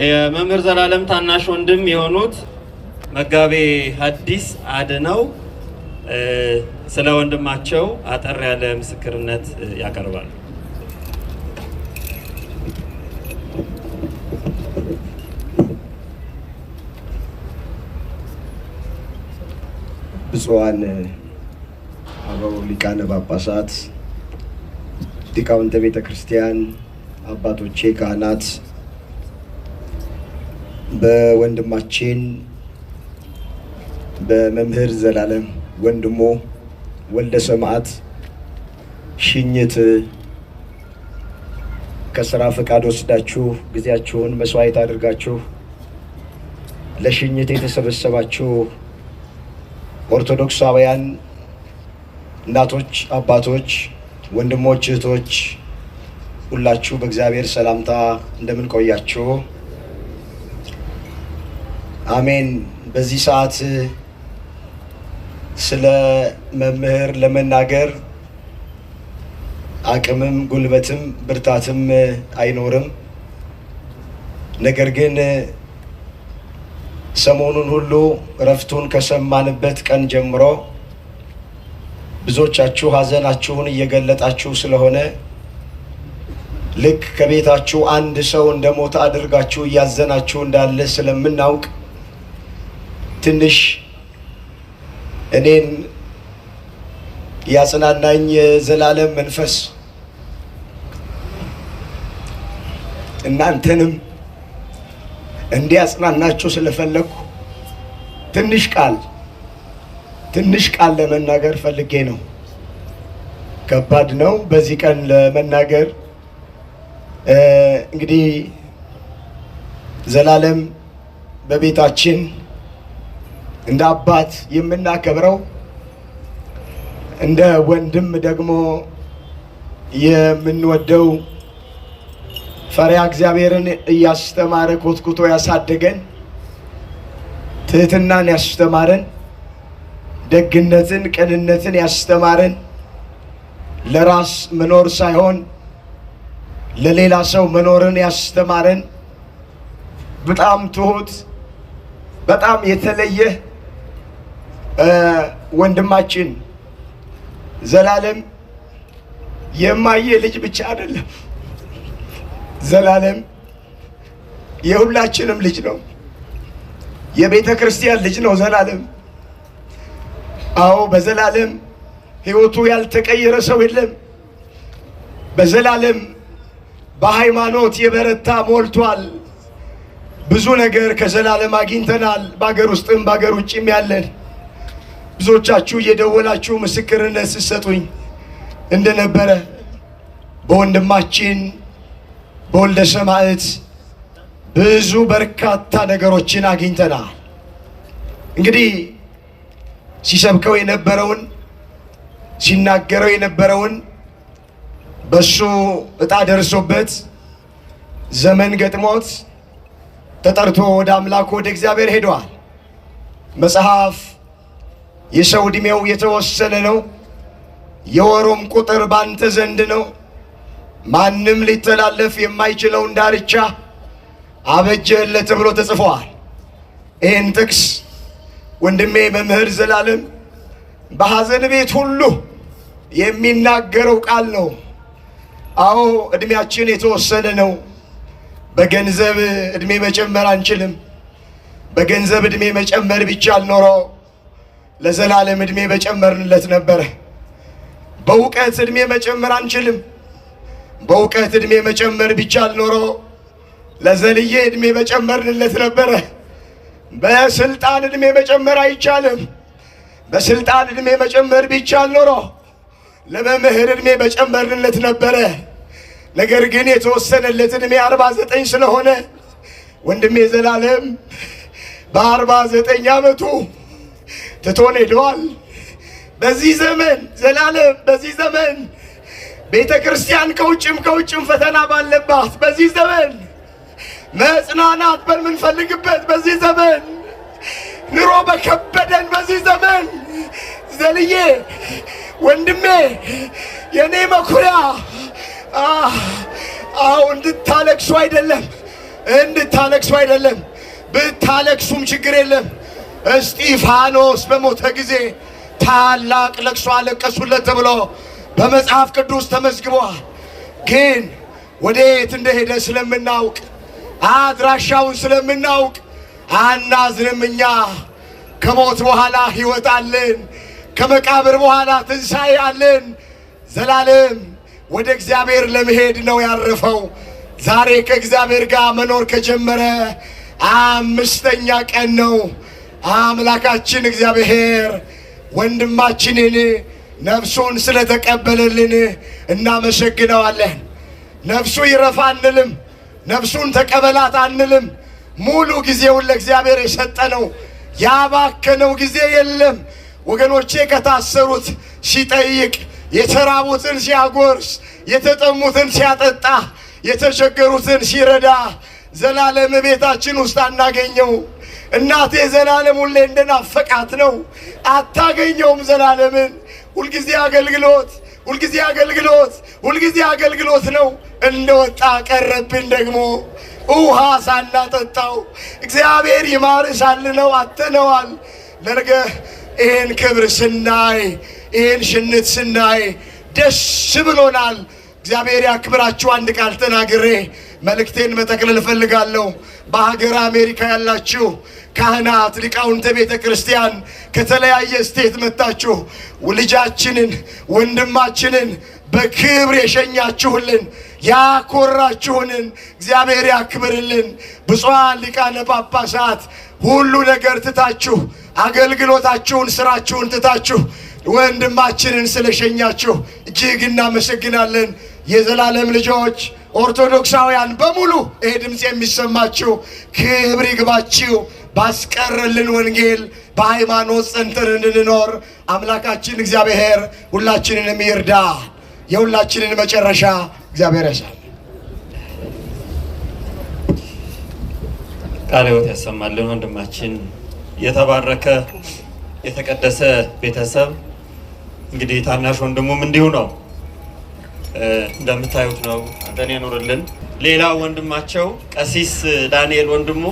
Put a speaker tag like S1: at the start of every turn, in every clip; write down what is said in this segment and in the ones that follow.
S1: የመምህር ዘላለም ታናሽ ወንድም የሆኑት መጋቤ ሐዲስ አድነው ስለ ወንድማቸው አጠር ያለ ምስክርነት ያቀርባሉ።
S2: ብፁዓን አበው ሊቃነ ጳጳሳት፣ ሊቃውንተ ቤተ ክርስቲያን፣ አባቶቼ ካህናት፣ በወንድማችን በመምህር ዘላለም ወንድሞ ወልደ ሰማዕት ሽኝት ከስራ ፈቃድ ወስዳችሁ ጊዜያችሁን መስዋዕት አድርጋችሁ ለሽኝት የተሰበሰባችሁ ኦርቶዶክሳውያን እናቶች፣ አባቶች፣ ወንድሞች፣ እህቶች ሁላችሁ በእግዚአብሔር ሰላምታ እንደምን ቆያችሁ? አሜን። በዚህ ሰዓት ስለ መምህር ለመናገር አቅምም ጉልበትም ብርታትም አይኖርም። ነገር ግን ሰሞኑን ሁሉ እረፍቱን ከሰማንበት ቀን ጀምሮ ብዙዎቻችሁ ሐዘናችሁን እየገለጣችሁ ስለሆነ ልክ ከቤታችሁ አንድ ሰው እንደሞተ አድርጋችሁ እያዘናችሁ እንዳለ ስለምናውቅ ትንሽ እኔን ያጽናናኝ የዘላለም መንፈስ እናንተንም እንዲያጽናናችሁ ስለፈለኩ ትንሽ ቃል ለመናገር ፈልጌ ነው። ከባድ ነው በዚህ ቀን ለመናገር። እንግዲህ ዘላለም በቤታችን እንደ አባት የምናከብረው እንደ ወንድም ደግሞ የምንወደው ፈሪሃ እግዚአብሔርን እያስተማረ ኮትኩቶ ያሳደገን፣ ትህትናን ያስተማረን፣ ደግነትን ቅንነትን ያስተማረን፣ ለራስ መኖር ሳይሆን ለሌላ ሰው መኖርን ያስተማረን በጣም ትሁት በጣም የተለየ ወንድማችን ዘላለም የማየ ልጅ ብቻ አይደለም። ዘላለም የሁላችንም ልጅ ነው። የቤተ ክርስቲያን ልጅ ነው ዘላለም። አዎ በዘላለም ሕይወቱ ያልተቀየረ ሰው የለም። በዘላለም በሃይማኖት የበረታ ሞልቷል። ብዙ ነገር ከዘላለም አግኝተናል። በአገር ውስጥም በአገር ውጭም ያለን ብዙዎቻችሁ እየደወላችሁ ምስክርነት ስትሰጡኝ እንደነበረ በወንድማችን በወልደ ሰማዕት ብዙ በርካታ ነገሮችን አግኝተናል። እንግዲህ ሲሰብከው የነበረውን ሲናገረው የነበረውን በሱ ዕጣ ደርሶበት ዘመን ገጥሞት ተጠርቶ ወደ አምላኩ ወደ እግዚአብሔር ሄደዋል። መጽሐፍ የሰው ዕድሜው የተወሰነ ነው፣ የወሩም ቁጥር ባንተ ዘንድ ነው፣ ማንም ሊተላለፍ የማይችለውን ዳርቻ አበጀለት ተብሎ ተጽፏል። ይህን ጥቅስ ወንድሜ መምህር ዘላለም በሐዘን ቤት ሁሉ የሚናገረው ቃል ነው። አዎ ዕድሜያችን የተወሰነ ነው። በገንዘብ ዕድሜ መጨመር አንችልም። በገንዘብ ዕድሜ መጨመር ቢቻል ኖሮ ለዘላለም ዕድሜ በጨመርንለት ነበረ። በእውቀት ዕድሜ መጨመር አንችልም። በእውቀት ዕድሜ መጨመር ቢቻል ኖሮ ለዘልዬ ዕድሜ በጨመርንለት ነበረ። በስልጣን ዕድሜ መጨመር አይቻልም። በስልጣን ዕድሜ መጨመር ቢቻል ኖሮ ለመምህር ዕድሜ በጨመርንለት ነበረ። ነገር ግን የተወሰነለት ዕድሜ 49 ስለሆነ ወንድሜ ዘላለም በ49 ዓመቱ ትቶን ሄደዋል። በዚህ ዘመን ዘላለም በዚህ ዘመን ቤተ ክርስቲያን ከውጭም ፈተና ባለባት በዚህ ዘመን መጽናናት በምንፈልግበት በዚህ ዘመን ኑሮ በከበደን በዚህ ዘመን ዘልዬ ወንድሜ የኔ መኩሪያ እንድታለቅሱ አይደለም እንድታለቅሱ አይደለም። ብታለቅሱም ችግር የለም። እስጢፋኖስ በሞተ ጊዜ ታላቅ ለቅሶ አለቀሱለት ተብሎ በመጽሐፍ ቅዱስ ተመዝግቧል። ግን ወዴት እንደሄደ ስለምናውቅ አድራሻውን ስለምናውቅ አናዝንም። እኛ ከሞት በኋላ ሕይወት አለን፣ ከመቃብር በኋላ ትንሣኤ አለን። ዘላለም ወደ እግዚአብሔር ለመሄድ ነው ያረፈው። ዛሬ ከእግዚአብሔር ጋር መኖር ከጀመረ 5ኛ ቀን ነው። አምላካችን እግዚአብሔር ወንድማችንን ነፍሱን ስለተቀበለልን እናመሰግነዋለን። ነፍሱ ይረፍ አንልም፣ ነፍሱን ተቀበላት አንልም። ሙሉ ጊዜውን ለእግዚአብሔር የሰጠ ነው። ያባከነው ጊዜ የለም። ወገኖቼ ከታሰሩት ሲጠይቅ፣ የተራቡትን ሲያጎርስ፣ የተጠሙትን ሲያጠጣ፣ የተቸገሩትን ሲረዳ ዘላለም ቤታችን ውስጥ አናገኘው። እናቴ ዘላለም ሁሌ እንደናፈቃት ነው። አታገኘውም ዘላለምን። ሁልጊዜ አገልግሎት፣ ሁልጊዜ አገልግሎት፣ ሁልጊዜ አገልግሎት ነው። እንደወጣ ቀረብን ደግሞ ውሃ ሳናጠጣው። እግዚአብሔር ይማርህ ሳልነው አተነዋል። ለነገ ይህን ክብር ስናይ፣ ይህን ሽንት ስናይ ደስ ብሎናል። እግዚአብሔር ያክብራችሁ። አንድ ቃል ተናግሬ መልእክቴን መጠቅለል እፈልጋለሁ። በሀገር አሜሪካ ያላችሁ ካህናት፣ ሊቃውንተ ቤተ ክርስቲያን ከተለያየ ስቴት መጣችሁ ልጃችንን ወንድማችንን በክብር የሸኛችሁልን ያኮራችሁንን እግዚአብሔር ያክብርልን። ብፁዓን ሊቃነ ጳጳሳት ሁሉ ነገር ትታችሁ አገልግሎታችሁን፣ ስራችሁን ትታችሁ ወንድማችንን ስለሸኛችሁ እጅግ እናመሰግናለን። የዘላለም ልጆች ኦርቶዶክሳውያን በሙሉ ይሄ ድምፅ የሚሰማችሁ ክብር ይግባችሁ። ባስቀረልን ወንጌል በሃይማኖት ጸንተን እንድንኖር አምላካችን እግዚአብሔር ሁላችንንም ይርዳ። የሁላችንን መጨረሻ እግዚአብሔር ያሳል።
S1: ቃለ ሕይወት ያሰማልን። ወንድማችን የተባረከ የተቀደሰ ቤተሰብ እንግዲህ ታናሽ ወንድሙም እንዲሁ ነው። እንደምታዩት ነው። አንተን ያኖርልን። ሌላው ወንድማቸው ቀሲስ ዳንኤል ወንድሙ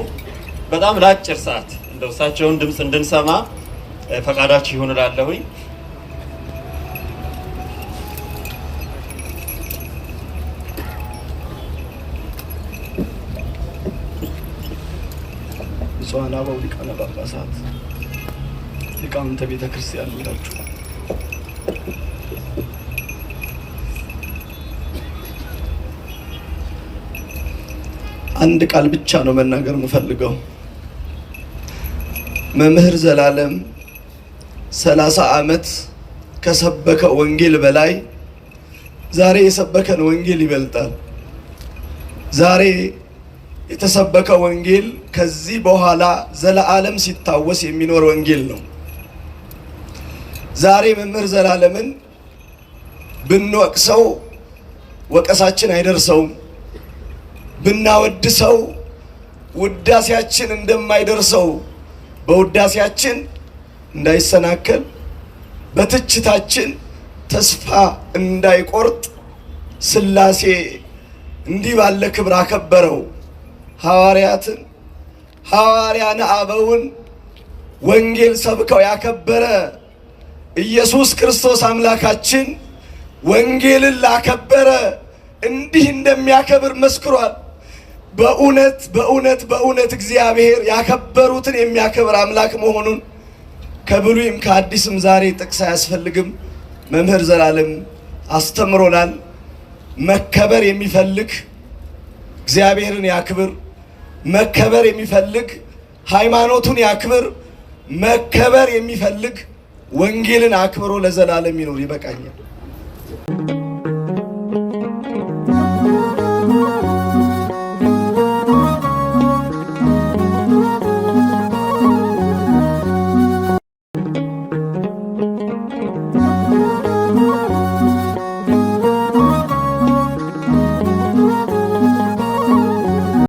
S1: በጣም ለአጭር ሰዓት እንደው እሳቸውን ድምፅ እንድንሰማ ፈቃዳችሁ ይሁን እላለሁኝ።
S2: ብፁዓን አበው ሊቃነ ጳጳሳት፣ ሊቃውንተ ቤተ ክርስቲያን ሁላችሁ አንድ ቃል ብቻ ነው መናገር የምፈልገው። መምህር ዘላለም 30 ዓመት ከሰበከ ወንጌል በላይ ዛሬ የሰበከን ወንጌል ይበልጣል። ዛሬ የተሰበከ ወንጌል ከዚህ በኋላ ዘላለም ሲታወስ የሚኖር ወንጌል ነው። ዛሬ መምህር ዘላለምን ብንወቅሰው ወቀሳችን አይደርሰውም፣ ብናወድሰው ውዳሴያችን እንደማይደርሰው፣ በውዳሴያችን እንዳይሰናከል፣ በትችታችን ተስፋ እንዳይቆርጥ ሥላሴ እንዲህ ባለ ክብር አከበረው። ሐዋርያትን ሐዋርያነ አበውን ወንጌል ሰብከው ያከበረ ኢየሱስ ክርስቶስ አምላካችን ወንጌልን ላከበረ እንዲህ እንደሚያከብር መስክሯል። በእውነት በእውነት በእውነት እግዚአብሔር ያከበሩትን የሚያከብር አምላክ መሆኑን ከብሉይም ከአዲስም ዛሬ ጥቅስ አያስፈልግም። መምህር ዘላለም አስተምሮናል። መከበር የሚፈልግ እግዚአብሔርን ያክብር፣ መከበር የሚፈልግ ሃይማኖቱን ያክብር፣ መከበር የሚፈልግ ወንጌልን አክብሮ ለዘላለም ይኖር። ይበቃኛል።